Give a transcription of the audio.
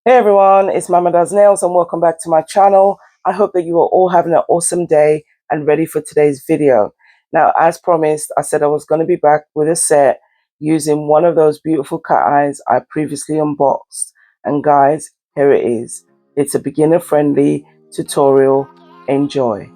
Hey everyone, it's Mama Does Nails and welcome back to my channel. I hope that you are all having an awesome day and ready for today's video. Now, as promised, I said I was going to be back with a set using one of those beautiful cat eyes I previously unboxed. And guys, here it is. It's a beginner friendly tutorial. Enjoy.